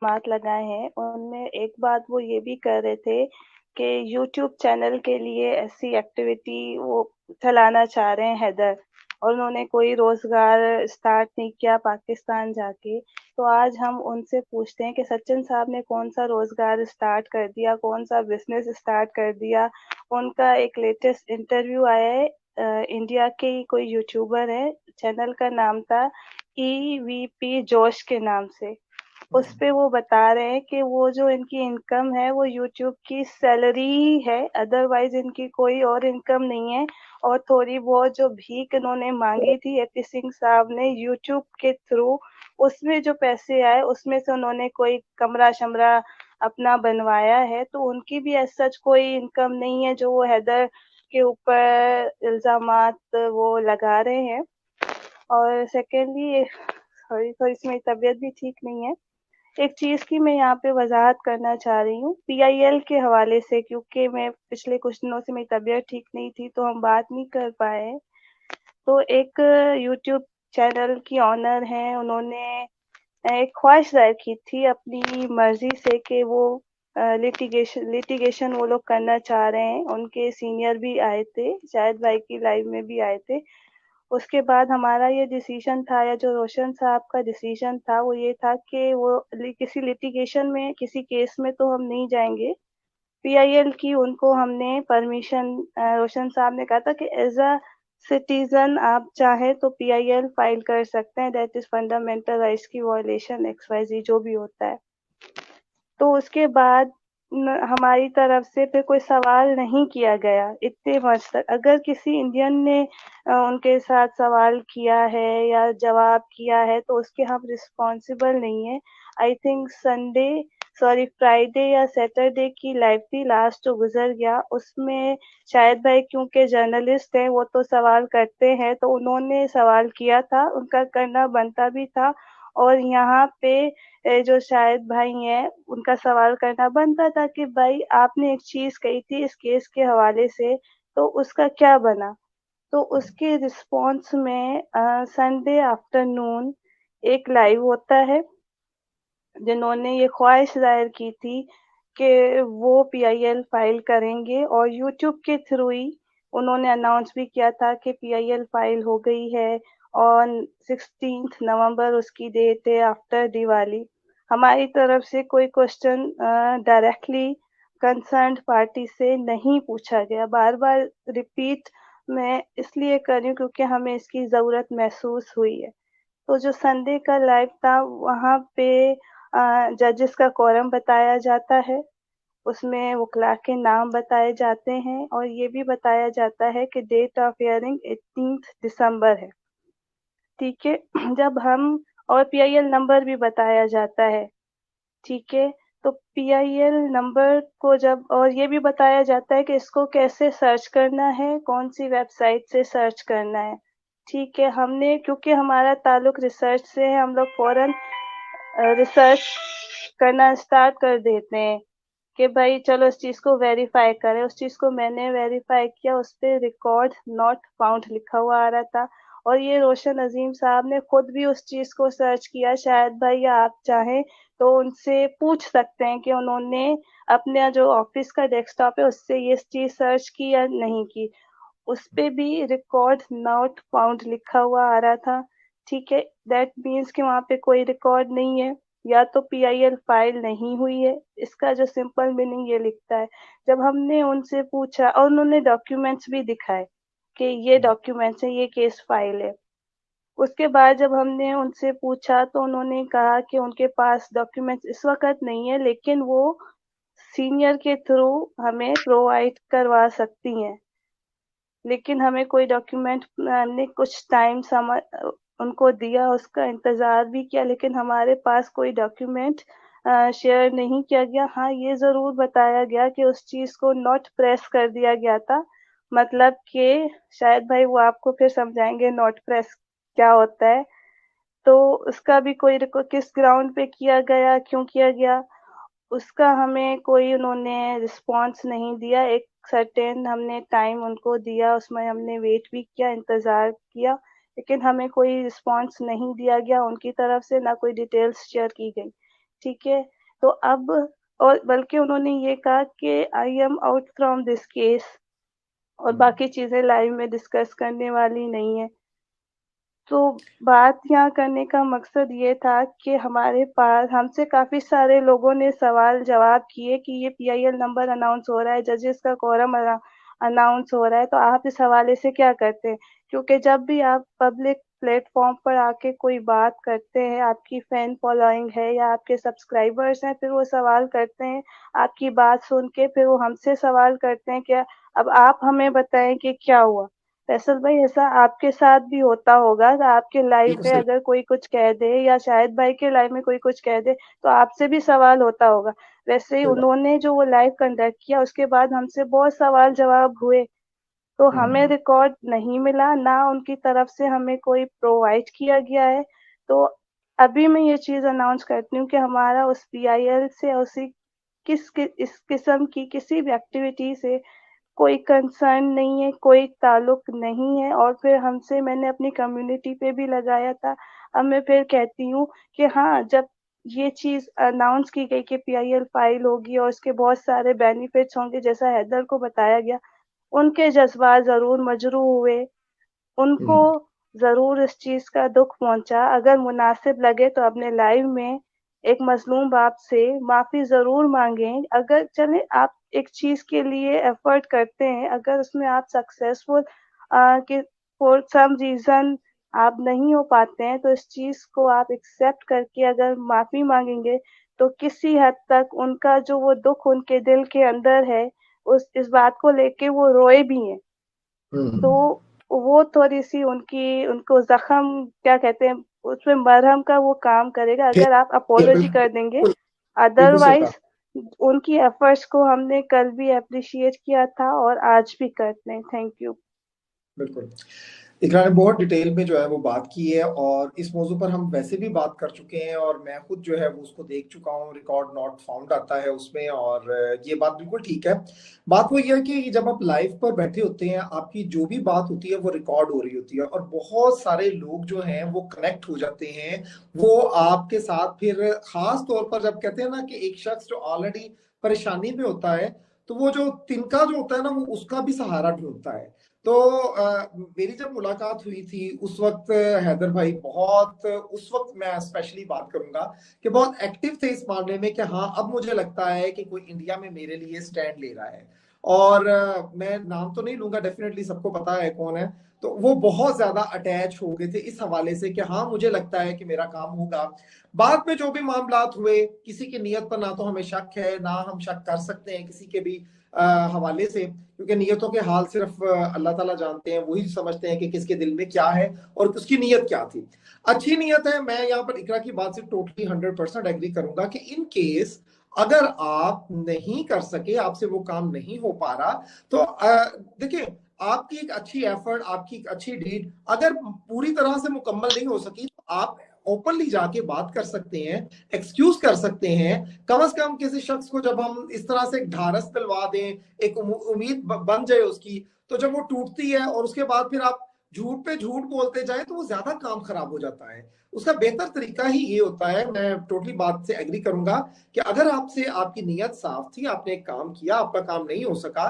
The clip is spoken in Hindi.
बात लगाए हैं, उनमें एक बात वो ये भी कर रहे थे कि यूट्यूब चैनल के लिए ऐसी एक्टिविटी वो चलाना चाह रहे हैं हैदर, और उन्होंने कोई रोजगार स्टार्ट नहीं किया पाकिस्तान जाके। तो आज हम उनसे पूछते हैं कि सचिन साहब ने कौन सा रोजगार स्टार्ट कर दिया, कौन सा बिजनेस स्टार्ट कर दिया। उनका एक लेटेस्ट इंटरव्यू आया है, इंडिया के ही कोई यूट्यूबर है, चैनल का नाम था ईवीपी जोश के नाम से। उस पे वो बता रहे हैं कि वो जो इनकी इनकम है वो यूट्यूब की सैलरी ही है, अदरवाइज इनकी कोई और इनकम नहीं है। और थोड़ी बहुत जो भीख इन्होंने मांगी थी एपी सिंह साहब ने यूट्यूब के थ्रू, उसमें जो पैसे आए उसमें से उन्होंने कोई कमरा शमरा अपना बनवाया है। तो उनकी भी ऐसा सच कोई इनकम नहीं है जो वो हैदर के ऊपर इल्जामात वो लगा रहे हैं। और सेकेंडली, सॉरी थोड़ी सी मेरी तबीयत भी ठीक नहीं है। एक चीज की मैं यहाँ पे वजाहत करना चाह रही हूँ पीआईएल के हवाले से, क्योंकि मैं पिछले कुछ दिनों से मेरी तबीयत ठीक नहीं थी तो हम बात नहीं कर पाए। तो एक यूट्यूब चैनल की ऑनर हैं, उन्होंने एक ख्वाहिश जाहिर की थी अपनी मर्जी से कि वो लिटिगेशन वो लोग करना चाह रहे हैं। उनके सीनियर भी आए थे, शायद भाई की लाइव में भी आए थे। उसके बाद हमारा ये डिसीजन था, या जो रोशन साहब का डिसीजन था वो ये था कि वो किसी लिटिगेशन में किसी केस में तो हम नहीं जाएंगे। पीआईएल की उनको हमने परमिशन, रोशन साहब ने कहा था कि एज अ सिटीजन आप चाहे तो पीआईएल फाइल कर सकते हैं, दैट इज फंडामेंटल राइट्स की वॉयलेशन एक्स वाई जी जो भी होता है। तो उसके बाद हमारी तरफ से फिर कोई सवाल नहीं किया गया इतने वर्ष तक। अगर किसी इंडियन ने उनके साथ सवाल किया है या जवाब किया है तो उसके हम रिस्पॉन्सिबल नहीं है। I think Sunday, sorry Friday या सैटरडे की लाइव थी लास्ट जो गुजर गया, उसमें शायद भाई क्योंकि जर्नलिस्ट हैं वो तो सवाल करते हैं, तो उन्होंने सवाल किया था, उनका करना बनता भी था। और यहाँ पे जो शाहिद भाई हैं उनका सवाल करना बनता था कि भाई आपने एक चीज कही थी इस केस के हवाले से, तो उसका क्या बना। तो उसके रिस्पॉन्स में संडे आफ्टरनून एक लाइव होता है, जिन्होंने ये ख्वाहिश जाहिर की थी कि वो पीआईएल फाइल करेंगे, और यूट्यूब के थ्रू ही उन्होंने अनाउंस भी किया था कि पीआईएल फाइल हो गई है। और 16 नवंबर उसकी डेट है आफ्टर दिवाली। हमारी तरफ से कोई क्वेश्चन डायरेक्टली कंसर्न्ड पार्टी से नहीं पूछा गया। बार बार रिपीट मैं इसलिए कर रही हूँ क्योंकि हमें इसकी ज़रूरत महसूस हुई है। तो जो संडे का लाइव था वहाँ पे जजेस का कोरम बताया जाता है, उसमें वकला के नाम बताए जाते हैं, और ये भी बताया जाता है कि डेट ऑफ हियरिंग 18 दिसंबर है। ठीक है। जब हम, और पीआईएल नंबर भी बताया जाता है। ठीक है। तो पीआईएल नंबर को जब, और ये भी बताया जाता है कि इसको कैसे सर्च करना है, कौन सी वेबसाइट से सर्च करना है। ठीक है। हमने, क्योंकि हमारा ताल्लुक रिसर्च से है, हम लोग फौरन रिसर्च करना स्टार्ट कर देते हैं कि भाई चलो इस चीज को वेरीफाई करें। उस चीज को मैंने वेरीफाई किया, उस पे रिकॉर्ड नॉट फाउंड लिखा हुआ आ रहा था। और ये रोशन अजीम साहब ने खुद भी उस चीज को सर्च किया, शायद भाई या आप चाहें तो उनसे पूछ सकते हैं कि उन्होंने अपने जो ऑफिस का डेस्कटॉप है उससे ये चीज सर्च की या नहीं की। उस पे भी रिकॉर्ड नॉट फाउंड लिखा हुआ आ रहा था। ठीक है। दैट मीन्स कि वहाँ पे कोई रिकॉर्ड नहीं है, या तो पीआईएल फाइल नहीं हुई है। इसका जो सिंपल मीनिंग ये लिखता है। जब हमने उनसे पूछा और उन्होंने डॉक्यूमेंट्स भी दिखाए कि ये डॉक्यूमेंट्स है, ये केस फाइल है। उसके बाद जब हमने उनसे पूछा तो उन्होंने कहा कि उनके पास डॉक्यूमेंट्स इस वक्त नहीं है, लेकिन वो सीनियर के थ्रू हमें प्रोवाइड करवा सकती हैं। लेकिन हमें कोई डॉक्यूमेंट, हमने कुछ टाइम समझ उनको दिया, उसका इंतजार भी किया, लेकिन हमारे पास कोई डॉक्यूमेंट शेयर नहीं किया गया। हाँ, ये जरूर बताया गया कि उस चीज को नोट प्रेस कर दिया गया था। मतलब कि शायद भाई वो आपको फिर समझाएंगे नोट प्रेस क्या होता है। तो उसका भी कोई किस ग्राउंड पे किया गया, क्यों किया गया, उसका हमें कोई उन्होंने रिस्पॉन्स नहीं दिया। एक सर्टेन हमने टाइम उनको दिया, उसमें हमने वेट भी किया, इंतजार किया, लेकिन हमें कोई रिस्पॉन्स नहीं दिया गया उनकी तरफ से, ना कोई डिटेल्स शेयर की गई। ठीक है। तो अब, और बल्कि उन्होंने ये कहा कि I am out from this case, और हम्म, बाकी चीजें लाइव में डिस्कस करने वाली नहीं है। तो बात यहाँ करने का मकसद ये था कि हमारे पास हमसे काफी सारे लोगों ने सवाल जवाब किए कि ये पीआईएल नंबर अनाउंस हो रहा है, जजेस का कोरम अनाउंस हो रहा है, तो आप इस हवाले से क्या करते हैं? क्योंकि जब भी आप पब्लिक प्लेटफॉर्म पर आके कोई बात करते हैं, आपकी फैन फॉलोइंग है या आपके सब्सक्राइबर्स हैं, फिर वो सवाल करते हैं आपकी बात सुन के, फिर वो हमसे सवाल करते हैं क्या, अब आप हमें बताएं कि क्या हुआ। फैसल भाई, ऐसा आपके साथ भी होता होगा कि आपके लाइव बिल्कुल में सही। अगर कोई कुछ कह दे, या शायद भाई के लाइव में कोई कुछ कह दे, तो आपसे भी सवाल होता होगा। वैसे ही सही बात। उन्होंने जो वो लाइव कंडक्ट किया, उसके बाद हमसे बहुत सवाल जवाब हुए, तो हमें हम्म, रिकॉर्ड नहीं मिला, ना उनकी तरफ से हमें कोई प्रोवाइड किया गया है। तो अभी मैं ये चीज अनाउंस करती हूँ कि हमारा उस पीआईएल से, उसी इस किस्म की किसी भी एक्टिविटी से कोई कंसर्न नहीं है, कोई ताल्लुक नहीं है। और फिर हमसे, मैंने अपनी कम्युनिटी पे भी लगाया था। अब मैं फिर कहती हूँ कि हाँ, जब ये चीज अनाउंस की गई कि पीआईएल फाइल होगी और उसके बहुत सारे बेनिफिट्स होंगे, जैसा हैदर को बताया गया, उनके जज्बात जरूर मजरू हुए, उनको हम्म, जरूर इस चीज का दुख पहुंचा। अगर मुनासिब लगे तो अपने लाइव में एक मजलूम बाप से माफी जरूर मांगें। अगर चले, आप एक चीज के लिए एफर्ट करते हैं, अगर उसमें आप सक्सेसफुल कि फॉर सम रीजन आप नहीं हो पाते हैं, तो इस चीज को आप एक्सेप्ट करके अगर माफी मांगेंगे, तो किसी हद तक उनका जो वो दुख उनके दिल के अंदर है, उस इस बात को लेके वो रोए भी हैं। तो हम्म। वो थोड़ी-सी उनकी, उनको ज़ख्म क्या कहते हैं, उसमें मरहम का वो काम करेगा, ठीक अगर आप है, अपोलॉजी कर देंगे। बिल्कुल। बिल्कुल सही कहा। अदरवाइज़ उनकी एफर्ट्स को हमने कल भी एप्रिशिएट किया था और आज भी करते हैं। Thank you. बिल्कुल। इकरा ने बहुत डिटेल में जो है वो बात की है, और इस मौजू पर हम वैसे भी बात कर चुके हैं, और मैं खुद जो है वो उसको देख चुका हूँ, रिकॉर्ड नॉट फाउंड आता है उसमें, और ये बात बिल्कुल ठीक है। बात वो ये है कि जब आप लाइव पर बैठे होते हैं, आपकी जो भी बात होती है वो रिकॉर्ड हो रही होती है, और बहुत सारे लोग जो हैं वो कनेक्ट हो जाते हैं वो आपके साथ। फिर खास तौर पर जब कहते हैं ना कि एक शख्स जो ऑलरेडी परेशानी में होता है, तो वो जो तिनका जो होता है ना, वो उसका भी सहारा ढूंढता है। तो मेरी जब मुलाकात हुई थी उस वक्त हैदर भाई बहुत, उस वक्त मैं स्पेशली बात करूंगा कि बहुत एक्टिव थे इस मामले में कि हाँ, अब मुझे लगता है कि कोई इंडिया में मेरे लिए स्टैंड ले रहा है। और मैं नाम तो नहीं लूंगा, डेफिनेटली सबको पता है कौन है। तो वो बहुत ज्यादा अटैच हो गए थे इस हवाले से कि हाँ, मुझे लगता है कि मेरा काम होगा। बाद में जो भी मामलात हुए, किसी की नीयत पर ना तो हमें शक है, ना हम शक कर सकते हैं किसी के भी हवाले से, क्योंकि नीयतों के हाल सिर्फ अल्लाह ताला जानते हैं, वही समझते हैं कि किसके दिल में क्या है और उसकी नीयत क्या थी। अच्छी नीयत है, मैं यहाँ पर इकरा की बात से टोटली 100% एग्री करूंगा कि इन केस अगर आप नहीं कर सके, आपसे वो काम नहीं हो पा रहा, तो देखिए, आपकी एक अच्छी एफर्ट, आपकी एक अच्छी डीड अगर पूरी तरह से मुकम्मल नहीं हो सकी, तो आप ओपनली जाके बात कर सकते हैं, एक्सक्यूज कर सकते हैं। कम से कम किसी शख्स को जब हम इस तरह से एक ढारस दिलवा दें, एक उम्मीद बन जाए उसकी, तो जब वो टूटती है और उसके बाद फिर आप झूठ पे झूठ बोलते जाए, तो वो ज्यादा काम खराब हो जाता है। उसका बेहतर तरीका ही ये होता है, मैं टोटली बात से एग्री करूंगा, कि अगर आपसे आपकी नीयत साफ थी, आपने एक काम किया, आपका काम नहीं हो सका,